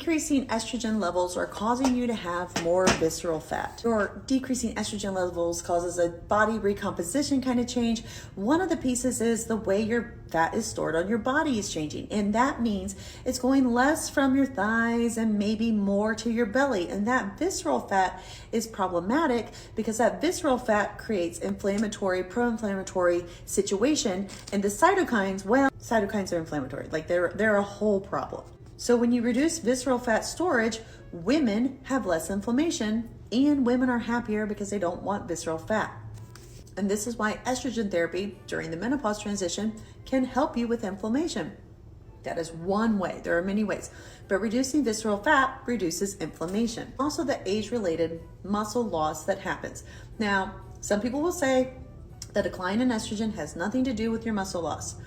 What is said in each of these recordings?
increasing estrogen levels are causing you to have more visceral fat. Or decreasing estrogen levels causes a body recomposition kind of change. One of the pieces is the way your fat is stored on your body is changing. And that means it's going less from your thighs and maybe more to your belly. And that visceral fat is problematic because that visceral fat creates inflammatory, pro-inflammatory situation. And the cytokines, well, cytokines are inflammatory. Like they're a whole problem. So when you reduce visceral fat storage, women have less inflammation and women are happier because they don't want visceral fat. And this is why estrogen therapy during the menopause transition can help you with inflammation. That is one way. There are many ways, but reducing visceral fat reduces inflammation. Also the age-related muscle loss that happens. Now, some people will say the decline in estrogen has nothing to do with your muscle loss.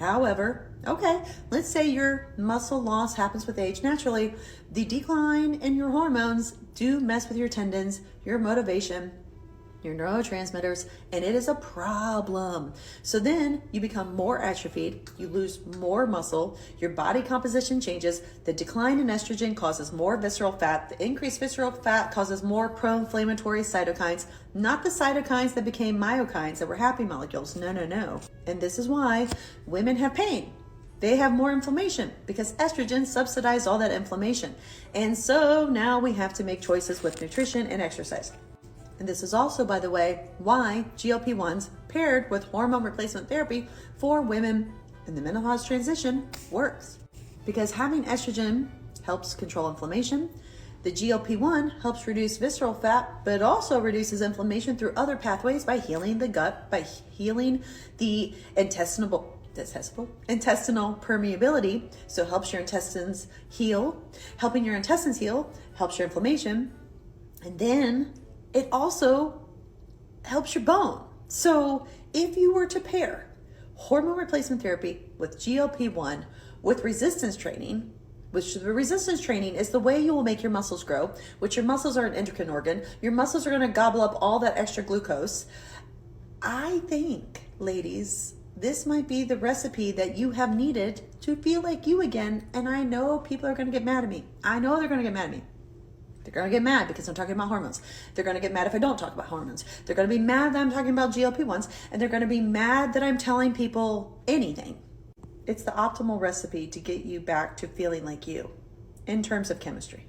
However, okay, let's say your muscle loss happens with age naturally. The decline in your hormones do mess with your tendons, your motivation, your neurotransmitters, and it is a problem. So then you become more atrophied, you lose more muscle, your body composition changes, the decline in estrogen causes more visceral fat, the increased visceral fat causes more pro-inflammatory cytokines, not the cytokines that became myokines that were happy molecules, no. And this is why women have pain. They have more inflammation because estrogen subsidized all that inflammation. And so now we have to make choices with nutrition and exercise. And this is also, by the way, why GLP-1s paired with hormone replacement therapy for women in the menopause transition works. Because having estrogen helps control inflammation. The GLP-1 helps reduce visceral fat, but also reduces inflammation through other pathways by healing the gut, by healing the intestinal permeability. So it helps your intestines heal. Helping your intestines heal helps your inflammation. And then it also helps your bone. So if you were to pair hormone replacement therapy with GLP-1 with resistance training, which the resistance training is the way you will make your muscles grow, which your muscles are an endocrine organ. Your muscles are going to gobble up all that extra glucose. I think, ladies, this might be the recipe that you have needed to feel like you again. And I know people are going to get mad at me. I know they're going to get mad at me. They're going to get mad because I'm talking about hormones. They're going to get mad if I don't talk about hormones. They're going to be mad that I'm talking about GLP-1s, and they're going to be mad that I'm telling people anything. It's the optimal recipe to get you back to feeling like you in terms of chemistry.